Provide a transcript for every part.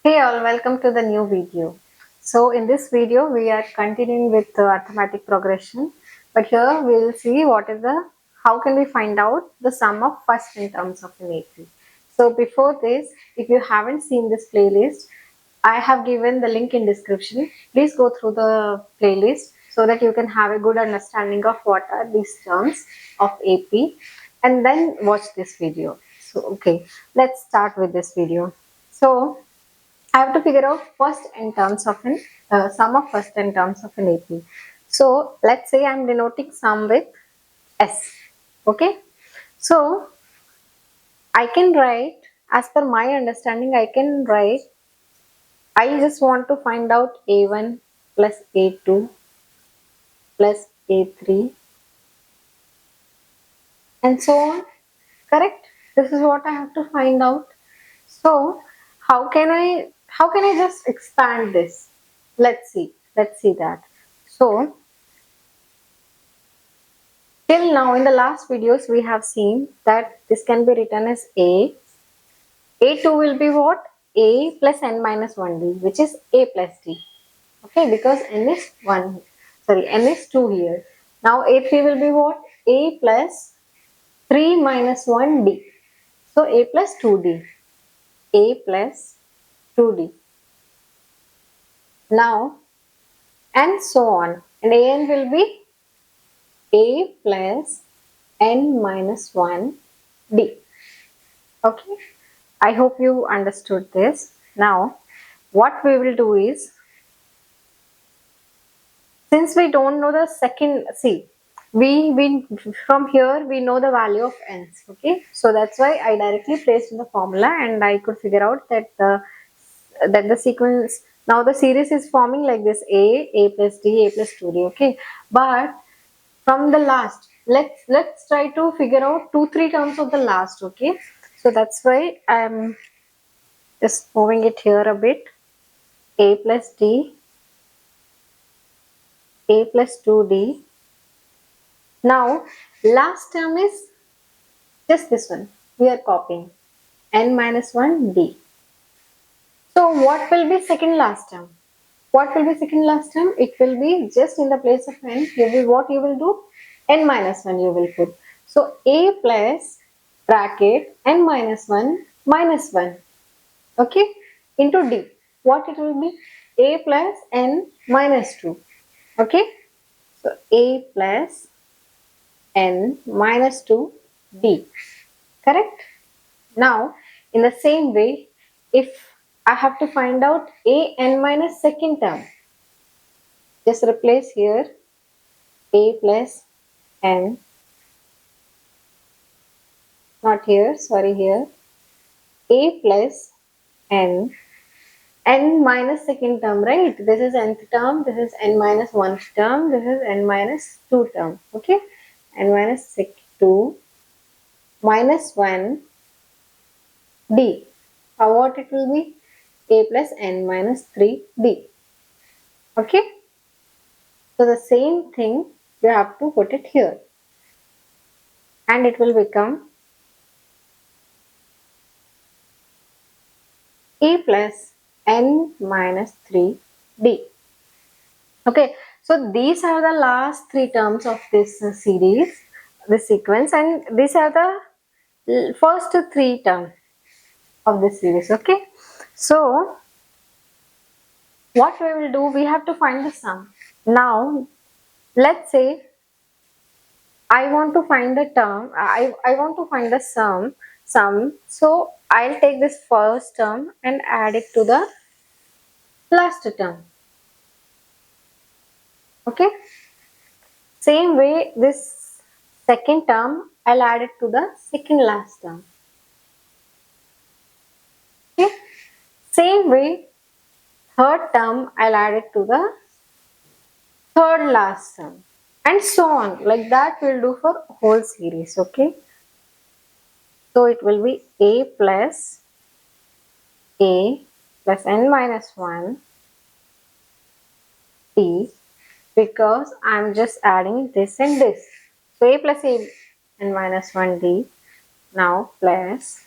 Hey all, welcome to the new video. So in this video we are continuing with the arithmetic progression, but here we will see how can we find out the sum of first in terms of an AP. So before this, if you haven't seen this playlist, I have given the link in description. Please go through the playlist so that you can have a good understanding of what are these terms of AP, and then watch this video. So okay, let's start with this video. So I have to figure out first in terms of an sum of first in terms of an AP. So let's say I'm denoting sum with S. Okay. So I can write, as per my understanding, I can write, I just want to find out A1 plus A2 plus A3 and so on. Correct? This is what I have to find out. So how can I just expand this? Let's see. Let's see that. So till now in the last videos we have seen that this can be written as A. A2 will be what? A plus n minus 1d, which is A plus d. Okay, because n is 1, sorry, n is 2 here. Now A3 will be what? A plus 3 minus 1d. So A plus 2d. A plus 2d. Now, and so on. And an will be A plus n minus 1d. Okay, I hope you understood this. Now, what we will do is, since we don't know the second, see, we from here we know the value of n's. Okay, so that's why I directly placed in the formula, and I could figure out that the sequence, now the series is forming like this: a plus d, a plus 2d. Okay, but from the last, let's try to figure out 2-3 terms of the last. Okay, so that's why I'm just moving it here a bit. A plus d, A plus 2d. Now, last term is just this one. We are copying n minus 1d. So, what will be second last term? What will be second last term? It will be just in the place of n. You will, what you will do? N minus 1 you will put. So, A plus bracket n minus 1 minus 1. Okay, into d. What it will be? A plus n minus 2. Okay, so A plus n minus 2d. Correct? Now, in the same way, if I have to find out a n minus second term, just replace here a plus n, not here, sorry, here, a plus n, n minus second term, right? This is nth term, this is n minus 1th term, this is n minus 2 term. Okay, n minus 2 minus 1 d. What it will be? A plus n minus 3d. Okay, so the same thing you have to put it here, and it will become a plus n minus 3d. Okay, so these are the last 3 terms of this series, this sequence, and these are the first 3 terms of this series. Okay, so what we will do, we have to find the sum. Now, let's say I want to find the term, I want to find the sum. So I'll take this first term and add it to the last term. Okay. Same way, this second term, I'll add it to the second last term. Okay. Same way, third term, I'll add it to the third last term. And so on. Like that we'll do for whole series. Okay. So it will be a plus n minus 1 d, because I'm just adding this and this. So a plus a n minus 1d, now plus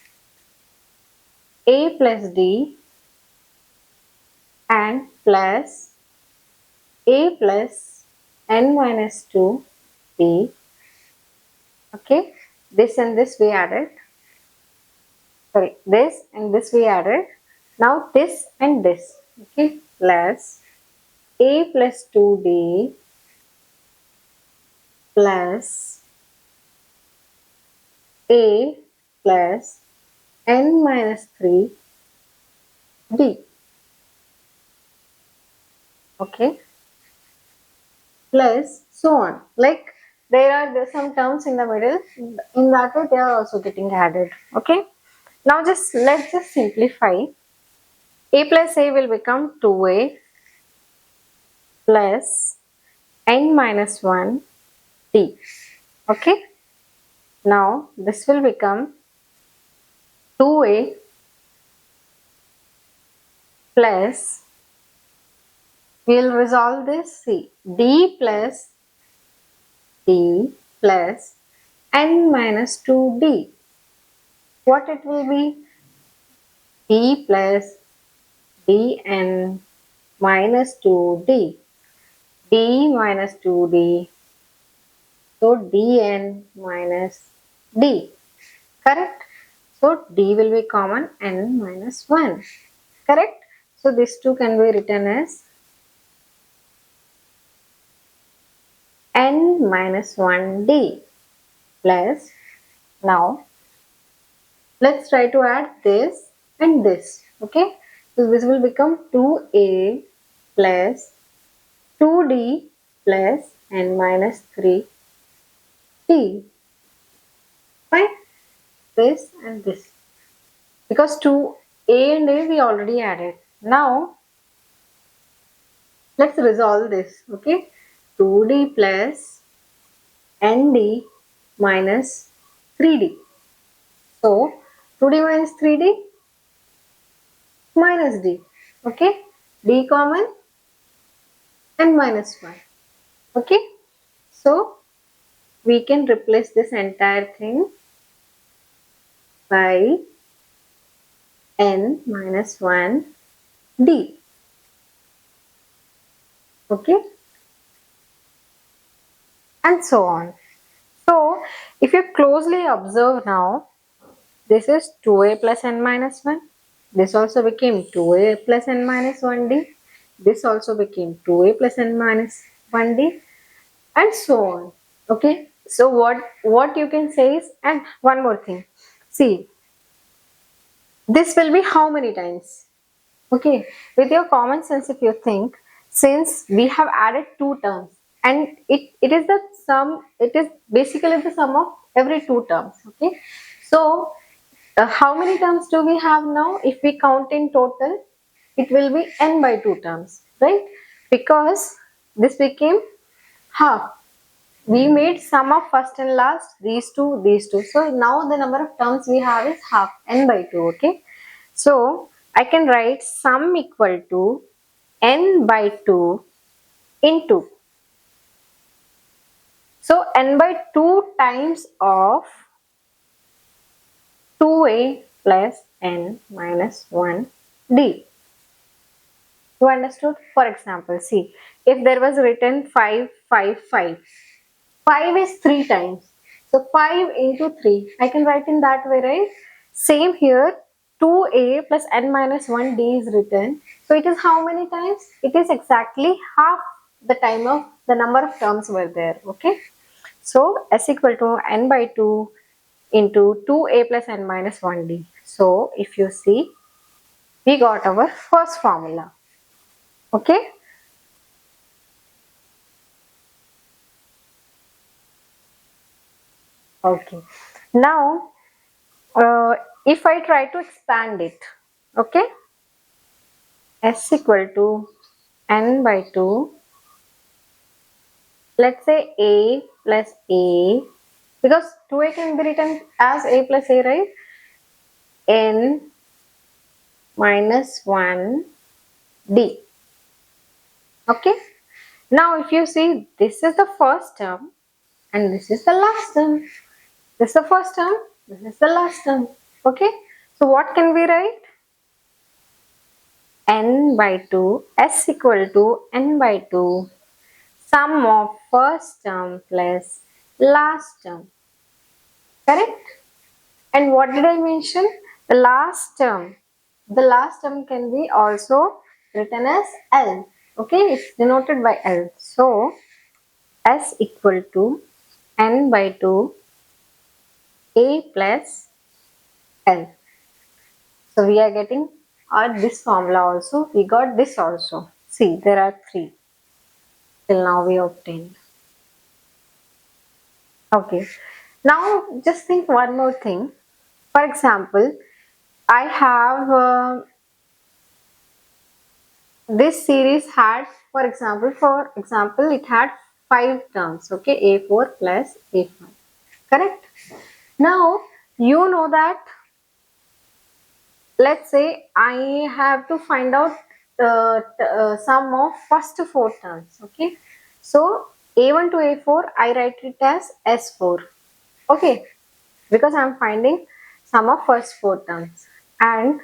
a plus d and plus a plus n minus 2 d. Okay, this and this we added. Sorry, this and this we added. Now this and this. Okay, plus a plus 2d plus a plus n minus 3d. Okay, plus so on. Like there are some terms in the middle. In that way, they are also getting added. Okay. Now let's just simplify. A plus a will become 2a plus n minus 1 d. Okay. Now this will become 2a plus, we will resolve this, see, d plus d plus n minus 2d. What it will be? D plus dn minus 2d. D minus 2d. So dn minus d. Correct? So d will be common, n minus 1. Correct? So this 2 can be written as n minus 1d plus, now let's try to add this and this. Okay, so this will become 2a plus 2d plus n minus 3d. Fine, this and this, because 2a and a we already added. Now let's resolve this. Okay, 2d plus nd minus 3d. So 2d minus 3d minus d. Okay, d common and minus 1. Okay, so we can replace this entire thing by n minus 1 d. Okay, and so on. So if you closely observe now, this is 2a plus n minus 1. This also became 2a plus n minus 1d. This also became 2a plus n minus 1d, and so on. Okay, so what you can say is, and one more thing, see, this will be how many times? Okay, with your common sense, if you think, since we have added two terms and it is the sum, it is basically the sum of every two terms. Okay, so how many terms do we have now? If we count in total, it will be n by 2 terms, right? Because this became half. We made sum of first and last, these two. So now the number of terms we have is half, n by 2. Okay, so I can write sum equal to n by 2 into, so n by 2 times of 2a plus n minus 1 d. You understood? For example, see, if there was written 5, 5, 5, 5 is 3 times. So 5 into 3, I can write in that way, right? Same here, 2a plus n minus 1d is written. So it is how many times? It is exactly half the time of the number of terms were there. Okay. So s equal to n by 2 into 2a plus n minus 1d. So if you see, we got our first formula. Okay. Okay. Now, if I try to expand it, okay, s equal to n by 2, let's say a plus a, because 2a can be written as a plus a, right? N minus 1 d. Okay. Now, if you see, this is the first term and this is the last term. This is the first term, this is the last term. Okay. So, what can we write? n by 2, s equal to n by 2, sum of first term plus last term. Correct? And what did I mention? The last term. The last term can be also written as L. Okay, it's denoted by L. So, S equal to n by 2 A plus L. So, we are getting this formula also. We got this also. See, there are 3. Till now we obtained. Okay. Now, just think one more thing. For example, I have this series had, for example, it had 5 terms. Okay, A4 plus A5. Correct? Now, you know that, let's say I have to find out the sum of first 4 terms. Okay, so A1 to A4, I write it as S4. Okay, because I am finding sum of first 4 terms. And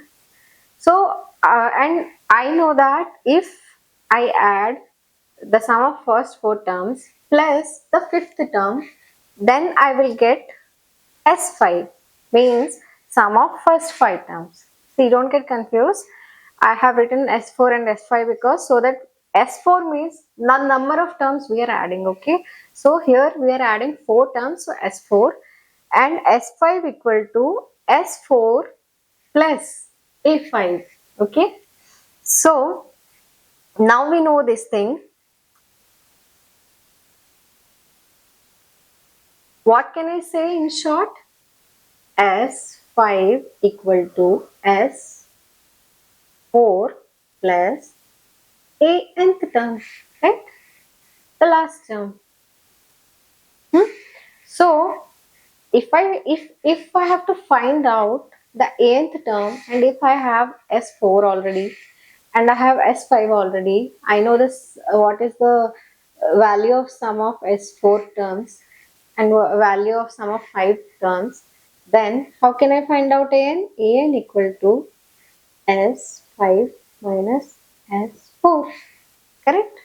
so, and I know that if I add the sum of first 4 terms plus the 5th term, then I will get S5, means sum of first 5 terms. See, don't get confused. I have written S4 and S5 because so that S4 means the number of terms we are adding. Okay, so here we are adding 4 terms, so S4, and S5 equal to S4 plus A5. Okay, so now we know this thing. What can I say in short? S5 equal to S4 plus a nth term, right? The last term. So if I have to find out the nth term, and if I have S4 already and I have S5 already, I know this what is the value of sum of S4 terms and value of sum of 5 terms, then how can I find out an? An equal to S5 minus S4. Correct?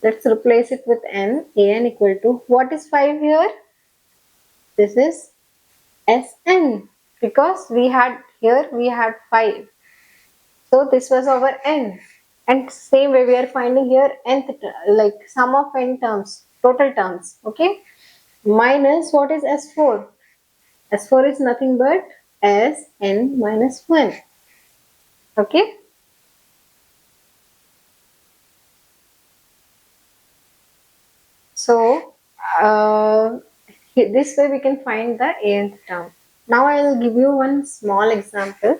Let's replace it with n. An equal to, what is 5 here? This is Sn, because we had 5. So this was our n. And same way we are finding here nth, like sum of n terms, total terms. Okay? Minus what is S4? S4 is nothing but Sn minus 1. Okay? So, this way we can find the nth term. Now I will give you one small example.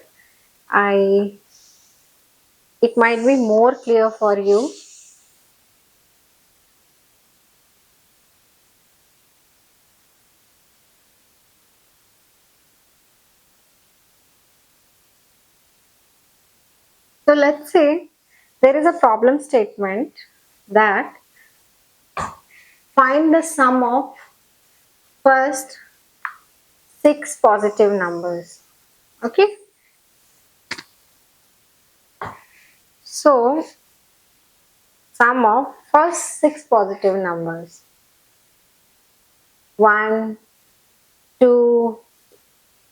It might be more clear for you. So let's say there is a problem statement that find the sum of first 6 positive numbers. Okay. So sum of first 6 positive numbers. 1, 2,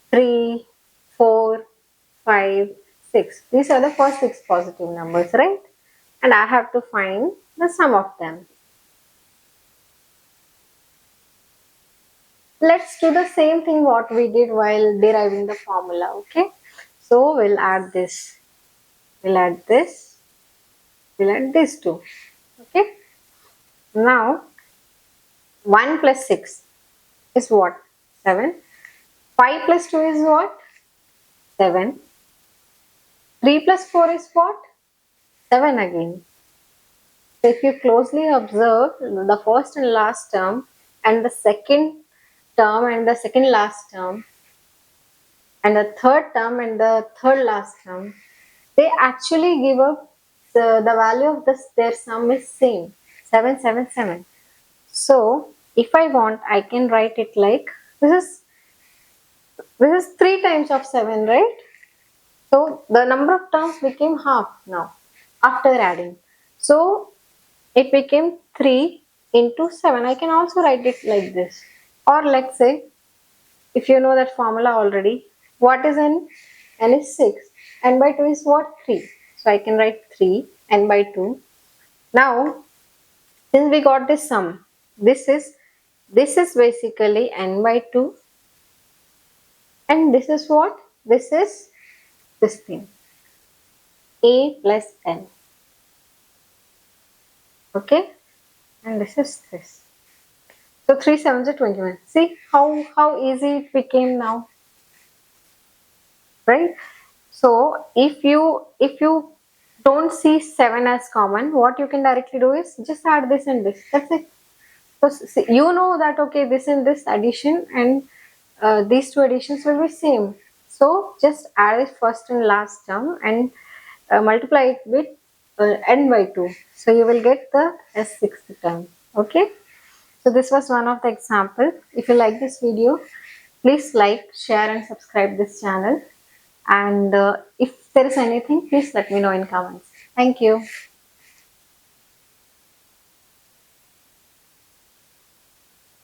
3, 4, 5, 6. These are the first 6 positive numbers, right? And I have to find the sum of them. Let's do the same thing what we did while deriving the formula, okay? So we'll add this. We'll add this. We'll add this too. Okay? Now 1 plus 6 is what? 7. 5 plus 2 is what? 7. 3 plus 4 is what? 7 again. So if you closely observe the first and last term and the second term and the second last term and the third term and the third last term, they actually give up the value of their sum is same, 777. So if I want, I can write it like this is 3 times of 7, right? So the number of terms became half now after adding. So it became 3 into 7. I can also write it like this. Or let's say, if you know that formula already, what is n? N is 6. N by 2 is what? 3. So I can write 3, n by 2. Now, since we got this sum, this is basically n by 2, and this is what? This is this thing, a plus n. Okay, and this is this. So 3 sevens are 21. See how easy it became now, right? So if you don't see 7 as common, what you can directly do is just add this and this. That's it. So see, you know that okay, this and this addition and these two additions will be same. So just add this first and last term and multiply it with n by 2. So you will get the sixth term. Okay. So this was one of the example. If you like this video, please like, share and subscribe this channel. And if there is anything, please let me know in comments. Thank you.